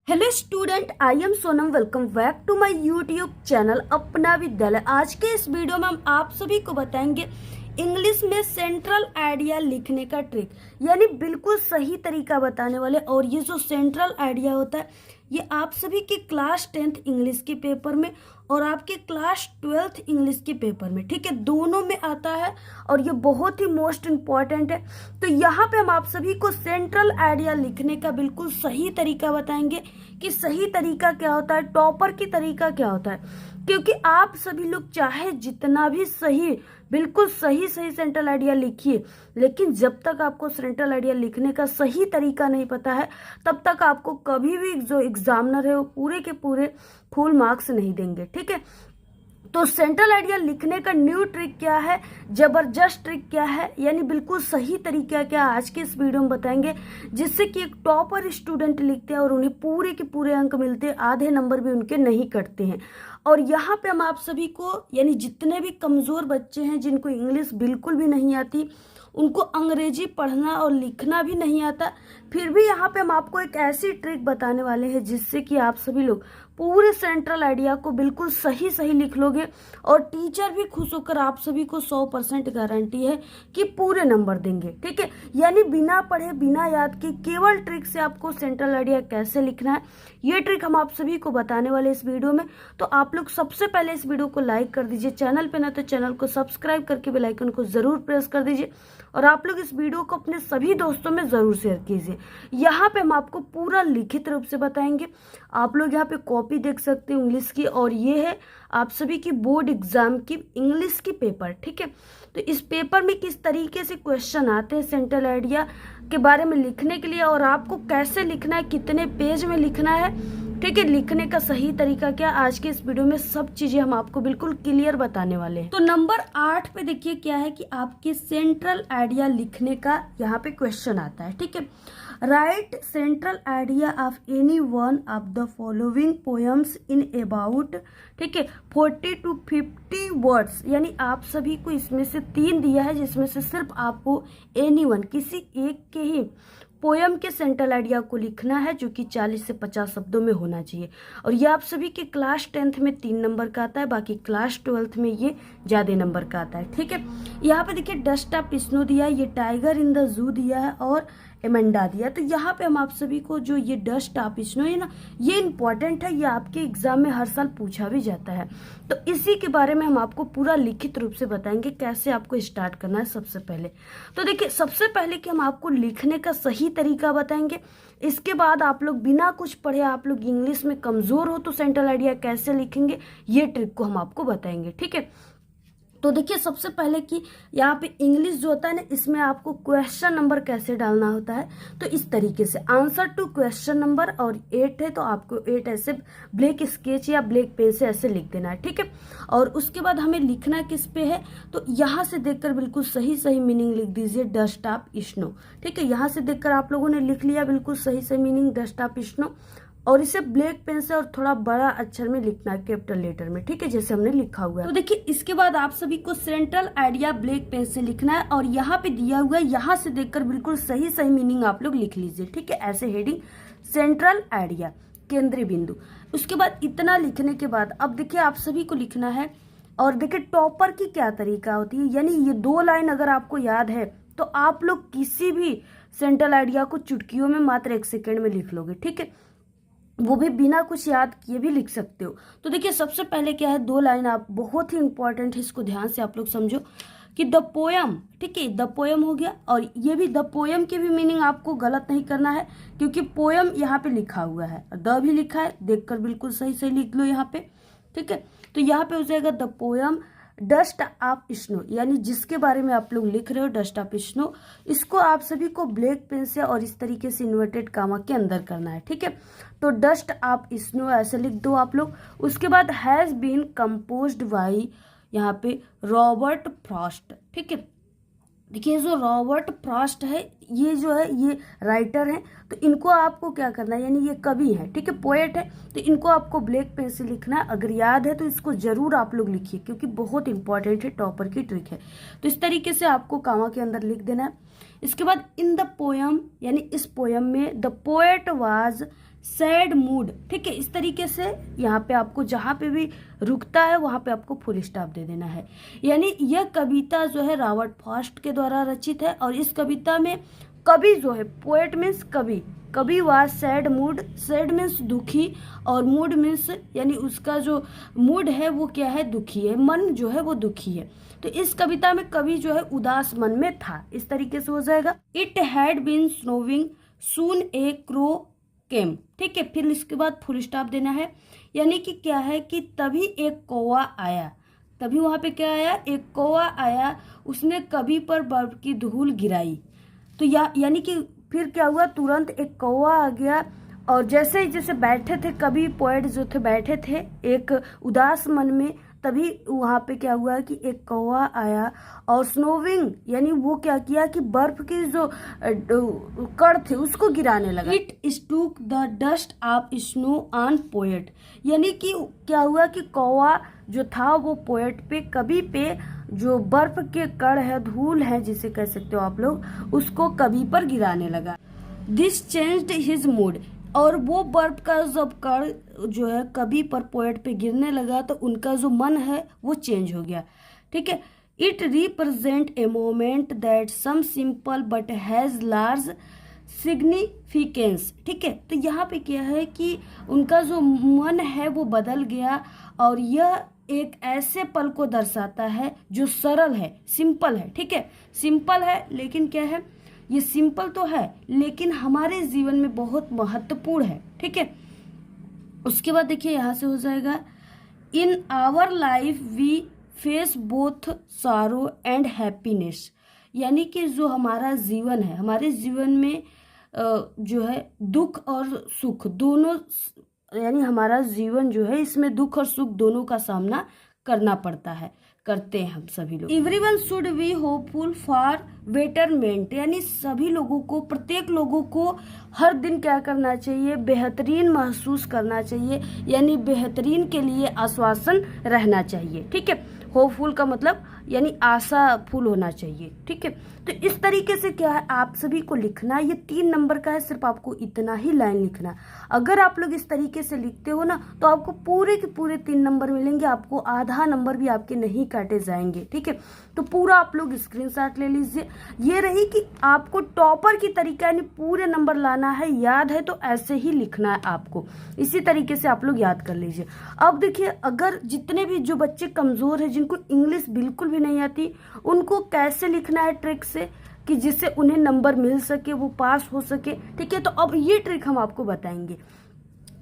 Hello student, I am Sonam. Welcome back to my YouTube channel Apna Vidyalaya. आज के इस video में हम आप सभी को बताएंगे इंग्लिश में सेंट्रल आइडिया लिखने का ट्रिक, यानी बिल्कुल सही तरीका बताने वाले। और ये जो सेंट्रल आइडिया होता है ये आप सभी के क्लास 10th इंग्लिश के पेपर में और आपके क्लास 12th इंग्लिश के पेपर में, ठीक है, दोनों में आता है और ये बहुत ही मोस्ट इम्पॉर्टेंट है। तो यहाँ पे हम आप सभी को सेंट्रल आइडिया लिखने का बिल्कुल सही तरीका बताएंगे कि सही तरीका क्या होता है, टॉपर की तरीका क्या होता है। क्योंकि आप सभी लोग चाहे जितना भी सही, बिल्कुल सही सेंट्रल आइडिया लिखिए, लेकिन जब तक आपको सेंट्रल आइडिया लिखने का सही तरीका नहीं पता है तब तक आपको कभी भी जो एग्जामिनर है वो पूरे के पूरे फुल मार्क्स नहीं देंगे, ठीक है। तो सेंट्रल आइडिया लिखने का न्यू ट्रिक क्या है, जबरदस्त ट्रिक क्या है, यानी बिल्कुल सही तरीका क्या आज के इस वीडियो में बताएंगे, जिससे कि एक टॉपर स्टूडेंट लिखते हैं और उन्हें पूरे के पूरे अंक मिलते हैं, आधे नंबर भी उनके नहीं कटते हैं। और यहाँ पे हम आप सभी को, यानी जितने भी कमजोर बच्चे हैं जिनको इंग्लिश बिल्कुल भी नहीं आती, उनको अंग्रेजी पढ़ना और लिखना भी नहीं आता, फिर भी यहाँ पे हम आपको एक ऐसी ट्रिक बताने वाले हैं जिससे कि आप सभी लोग पूरे सेंट्रल आइडिया को बिल्कुल सही सही लिख लोगे और टीचर भी खुश होकर आप सभी को 100% गारंटी है कि पूरे नंबर देंगे, ठीक है। यानी बिना पढ़े बिना याद के केवल ट्रिक से आपको सेंट्रल आइडिया कैसे लिखना है ये ट्रिक हम आप सभी को बताने वाले इस वीडियो में। तो आप लोग सबसे पहले इस वीडियो को लाइक कर दीजिए, चैनल पे ना तो चैनल को सब्सक्राइब करके बेल आइकन को जरूर प्रेस कर दीजिए और आप लोग इस वीडियो को अपने सभी दोस्तों में जरूर शेयर कीजिए। यहाँ पे हम आपको पूरा लिखित रूप से बताएंगे। आप लोग यहाँ पे कॉपी देख सकते हैं इंग्लिश की, और ये है आप सभी की बोर्ड एग्जाम की इंग्लिश की पेपर, ठीक है। तो इस पेपर में किस तरीके से क्वेश्चन आते हैं सेंट्रल आइडिया के बारे में लिखने के लिए, और आपको कैसे लिखना है, कितने पेज में लिखना है, ठीक है, लिखने का सही तरीका क्या, आज के इस वीडियो में सब चीजें हम आपको बिल्कुल क्लियर बताने वाले हैं। तो नंबर 8 पे देखिए क्या है कि आपके सेंट्रल आइडिया लिखने का यहाँ पे क्वेश्चन आता है, ठीक है। Right central idea of any one of the following poems in about, ठीक है, 40 to 50 वर्ड्स। यानी आप सभी को इसमें से 3 दिया है जिसमें से सिर्फ आपको एनी वन, किसी एक के ही पोयम के सेंट्रल आइडिया को लिखना है जो कि 40 से 50 शब्दों में होना चाहिए। और ये आप सभी के क्लास 10th में 3 नंबर का आता है, बाकी क्लास 12th में ये ज्यादा नंबर का आता है, ठीक है। यहाँ पे देखिए डस्ट ऑफ स्नो दिया है, ये टाइगर इन द जू दिया है और एमेंडा दिया। तो यहाँ पे हम आप सभी को जो ये डस्ट ऑफ स्नो है ना, ये इंपॉर्टेंट है, ये आपके एग्जाम में हर साल पूछा भी जाता है। तो इसी के बारे में हम आपको पूरा लिखित रूप से बताएंगे कैसे आपको स्टार्ट करना है। सबसे पहले तो देखिए, सबसे पहले कि हम आपको लिखने का सही तरीका बताएंगे, इसके बाद आप लोग बिना कुछ पढ़े, आप लोग इंग्लिश में कमजोर हो तो सेंट्रल आइडिया कैसे लिखेंगे ये ट्रिक को हम आपको बताएंगे, ठीक है। तो देखिए सबसे पहले कि यहाँ पे इंग्लिश जो होता है ना, इसमें आपको क्वेश्चन नंबर कैसे डालना होता है। तो इस तरीके से आंसर टू क्वेश्चन नंबर, और 8 है तो आपको 8 ऐसे ब्लैक स्केच या ब्लैक पेन से ऐसे लिख देना है, ठीक है। और उसके बाद हमें लिखना किस पे है, तो यहाँ से देखकर बिल्कुल सही सही मीनिंग लिख दीजिए, डस्ट ऑफ स्नो, ठीक है। यहाँ से देखकर आप लोगों ने लिख लिया बिल्कुल सही सही मीनिंग डस्ट ऑफ स्नो, और इसे ब्लैक पेन से और थोड़ा बड़ा अक्षर में लिखना है, कैपिटल लेटर में, ठीक है, जैसे हमने लिखा हुआ है। तो देखिए इसके बाद आप सभी को सेंट्रल आइडिया ब्लैक पेन से लिखना है, और यहाँ पे दिया हुआ है, यहाँ से देखकर बिल्कुल सही सही मीनिंग आप लोग लिख लीजिए, ठीक है। ऐसे हेडिंग सेंट्रल आइडिया केंद्रीय बिंदु। उसके बाद इतना लिखने के बाद अब देखिए आप सभी को लिखना है, और देखिए टॉपर की क्या तरीका होती है, यानी ये 2 लाइन अगर आपको याद है तो आप लोग किसी भी सेंट्रल आइडिया को चुटकियों में मात्र 1 सेकेंड में लिख लोगे, ठीक है, वो भी बिना कुछ याद किए भी लिख सकते हो। तो देखिए सबसे पहले क्या है, 2 लाइन आप बहुत ही इंपॉर्टेंट है, इसको ध्यान से आप लोग समझो कि द पोयम, ठीक है, द पोयम हो गया। और ये भी द पोयम की भी मीनिंग आपको गलत नहीं करना है, क्योंकि पोयम यहाँ पे लिखा हुआ है, द भी लिखा है, देखकर बिल्कुल सही सही लिख लो यहाँ पे, ठीक है। तो यहाँ पे हो जाएगा the poem dust of snow, यानी जिसके बारे में आप लोग लिख रहे हो डस्ट ऑफ स्नो, इसको आप सभी को ब्लैक पेन से और इस तरीके से इन्वर्टेड कामा के अंदर करना है, ठीक है। तो डस्ट ऑफ स्नो ऐसे लिख दो आप लोग। उसके बाद हैज बीन कंपोज्ड बाई, यहाँ पे रॉबर्ट फ्रॉस्ट, ठीक है। देखिए जो रॉबर्ट फ्रॉस्ट है, ये जो है ये राइटर हैं, तो इनको आपको क्या करना है, यानी ये कवि है, ठीक है, पोएट है, तो इनको आपको ब्लैक पेन से लिखना है। अगर याद है तो इसको जरूर आप लोग लिखिए, क्योंकि बहुत इंपॉर्टेंट है, टॉपर की ट्रिक है। तो इस तरीके से आपको कामा के अंदर लिख देना है। इसके बाद इन द पोयम, यानी इस पोयम में the poet was sad mood, ठीक है। इस तरीके से यहाँ पे आपको जहाँ पे भी रुकता है वहाँ पे आपको फुल स्टॉप दे देना है। यानी यह कविता जो है रॉबर्ट फ्रॉस्ट के द्वारा रचित है और इस कविता में कवि जो है, पोएट मीन्स कवि, कवि was sad mood, sad means दुखी और मूड मीन्स यानी उसका जो मूड है वो क्या है, दुखी है, मन जो है वो दुखी है। तो इस कविता में कवि जो है उदास मन में था, इस तरीके से हो जाएगा। It had been snowing soon a crow came, ठीक है। फिर इसके बाद फुल स्टॉप देना है। यानी कि क्या है कि तभी एक कौवा आया, तभी वहां पे क्या आया, एक कौवा आया, उसने कवि पर बर्फ की धूल गिराई। तो यानी कि फिर क्या हुआ, तुरंत एक कौवा आ गया और जैसे ही जैसे बैठे थे कवि पोएट जो थे बैठे थे एक उदास मन में, तभी वहां पे क्या हुआ कि एक कौवा आया और स्नोविंग यानी वो क्या किया कि बर्फ की जो कण थे उसको गिराने लगा। It stook the dust of snow on poet, यानी कि क्या हुआ कि कौवा जो था वो पोएट पे, कवि पे जो बर्फ के कण है, धूल है जिसे कह सकते हो आप लोग, उसको कवि पर गिराने लगा। दिस चेंज्ड हिज मूड, और वो बर्फ का जब कण जो है कवि पर, पोएट पे गिरने लगा तो उनका जो मन है वो चेंज हो गया, ठीक है। It represent a moment that some simple but has large significance, ठीक है। तो यहाँ पे क्या है कि उनका जो मन है वो बदल गया और यह एक ऐसे पल को दर्शाता है जो सरल है, सिंपल है, ठीक है। सिंपल है लेकिन क्या है, ये सिंपल तो है लेकिन हमारे जीवन में बहुत महत्वपूर्ण है, ठीक है। उसके बाद देखिए यहाँ से हो जाएगा, in our life we face both sorrow and happiness, यानी कि जो हमारा जीवन है, हमारे जीवन में जो है दुख और सुख दोनों, यानी हमारा जीवन जो है इसमें दुख और सुख दोनों का सामना करना पड़ता है, करते हैं हम सभी लोग। Everyone should be hopeful for betterment, यानी सभी लोगों को, प्रत्येक लोगों को हर दिन क्या करना चाहिए, बेहतरीन महसूस करना चाहिए, यानी बेहतरीन के लिए आश्वासन रहना चाहिए, ठीक है। होपफुल का मतलब यानी आशाफुल होना चाहिए, ठीक है। तो इस तरीके से क्या है आप सभी को लिखना, ये 3 नंबर का है, सिर्फ आपको इतना ही लाइन लिखना। अगर आप लोग इस तरीके से लिखते हो ना तो आपको पूरे के पूरे 3 नंबर मिलेंगे, आपको आधा नंबर भी आपके नहीं काटे जाएंगे, ठीक है। तो पूरा आप लोग स्क्रीनशॉट ले लीजिए। ये रही कि आपको टॉपर की तरीका यानी पूरे नंबर लाना है, याद है तो ऐसे ही लिखना है आपको, इसी तरीके से आप लोग याद कर लीजिए। अब देखिए, अगर जितने भी जो बच्चे कमजोर है, जिनको इंग्लिश बिल्कुल भी नहीं आती, उनको कैसे लिखना है ट्रिक से कि जिससे उन्हें नंबर मिल सके, वो पास हो सके, ठीक है। तो अब ये ट्रिक हम आपको बताएंगे।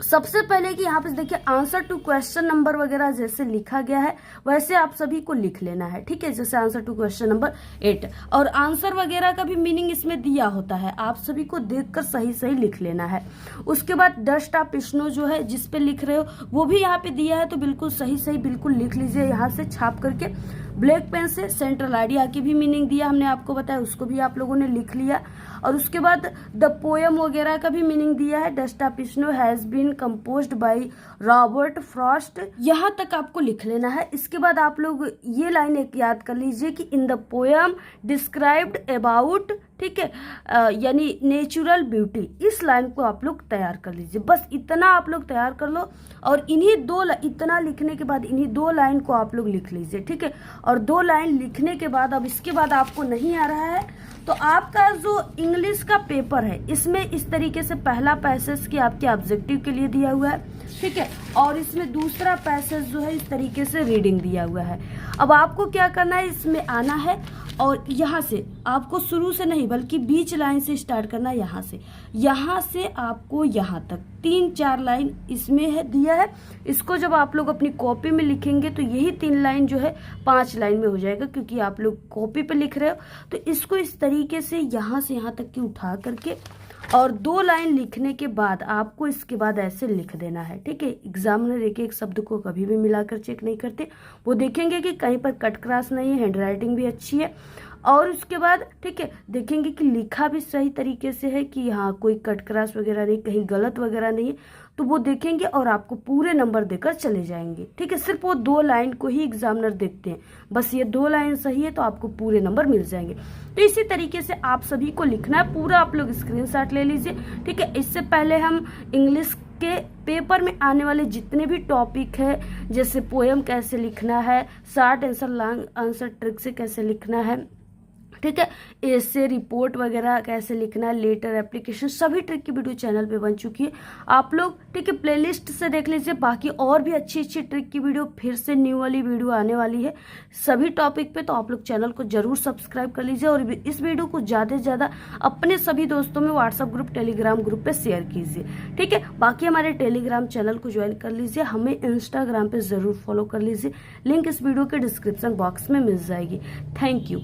सबसे पहले कि यहाँ पे देखिए आंसर टू क्वेश्चन नंबर वगैरह जैसे लिखा गया है वैसे आप सभी को लिख लेना है, ठीक है। जैसे आंसर टू क्वेश्चन नंबर 8 और आंसर वगैरह का भी मीनिंग इसमें दिया होता है, आप सभी को देखकर सही सही लिख लेना है। उसके बाद डस्ट ऑफ स्नो जो है जिस पे लिख रहे हो वो भी यहाँ पे दिया है, तो बिल्कुल सही सही बिल्कुल लिख लीजिए यहाँ से छाप करके। ब्लैक पेन से सेंट्रल आइडिया की भी मीनिंग दिया हमने आपको बताया, उसको भी आप लोगों ने लिख लिया। और उसके बाद द पोएम वगैरह का भी मीनिंग दिया है, dust of snow has been composed by Robert Frost, यहाँ तक आपको लिख लेना है। इसके बाद आप लोग ये लाइन एक याद कर लीजिए कि in the poem described about, ठीक है, यानी नेचुरल ब्यूटी, इस लाइन को आप लोग तैयार कर लीजिए। बस इतना आप लोग तैयार कर लो और इतना लिखने के बाद इन्हीं 2 लाइन को आप लोग लिख लीजिए, ठीक है। और 2 लाइन लिखने के बाद अब इसके बाद आपको नहीं आ रहा है तो आपका जो इंग्लिश का पेपर है इसमें इस तरीके से पहला पैसेज की आपके ऑब्जेक्टिव के लिए दिया हुआ है, ठीक है, और इसमें दूसरा पैसेज जो है इस तरीके से रीडिंग दिया हुआ है। अब आपको क्या करना है, इसमें आना है और यहाँ से आपको शुरू से नहीं बल्कि बीच लाइन से स्टार्ट करना है, यहाँ से आपको यहाँ तक 3-4 लाइन इसमें है दिया है। इसको जब आप लोग अपनी कॉपी में लिखेंगे तो यही 3 लाइन जो है 5 लाइन में हो जाएगा, क्योंकि आप लोग कॉपी पे लिख रहे हो। तो इसको इस तरीके से यहाँ से यहाँ तक की उठा करके और 2 लाइन लिखने के बाद आपको इसके बाद ऐसे लिख देना है, ठीक है। एग्जामिनर एक शब्द को कभी भी मिलाकर चेक नहीं करते, वो देखेंगे कि कहीं पर कट क्रॉस नहीं है, हैंड राइटिंग भी अच्छी है। और उसके बाद ठीक है देखेंगे कि लिखा भी सही तरीके से है कि हाँ कोई कट क्रॉस वगैरह नहीं, कहीं गलत वगैरह नहीं है, तो वो देखेंगे और आपको पूरे नंबर देकर चले जाएंगे। ठीक है, सिर्फ वो 2 लाइन को ही एग्जामिनर देखते हैं, बस ये 2 लाइन सही है तो आपको पूरे नंबर मिल जाएंगे। तो इसी तरीके से आप सभी को लिखना है, पूरा आप लोग स्क्रीनशॉट ले लीजिए। ठीक है, इससे पहले हम इंग्लिश के पेपर में आने वाले जितने भी टॉपिक है, जैसे पोएम कैसे लिखना है, short answer long answer trick से कैसे लिखना है, ठीक है, ऐसे रिपोर्ट वगैरह कैसे लिखना है, लेटर एप्लीकेशन, सभी ट्रिक की वीडियो चैनल पे बन चुकी है। आप लोग ठीक है प्लेलिस्ट से देख लीजिए। बाकी और भी अच्छी अच्छी ट्रिक की वीडियो फिर से न्यू वाली वीडियो आने वाली है सभी टॉपिक पे, तो आप लोग चैनल को जरूर सब्सक्राइब कर लीजिए और इस वीडियो को ज़्यादा से ज़्यादा अपने सभी दोस्तों में व्हाट्सअप ग्रुप, टेलीग्राम ग्रुप पे शेयर कीजिए। ठीक है, बाकी हमारे टेलीग्राम चैनल को ज्वाइन कर लीजिए, हमें इंस्टाग्राम पे ज़रूर फॉलो कर लीजिए, लिंक इस वीडियो के डिस्क्रिप्शन बॉक्स में मिल जाएगी। Thank you.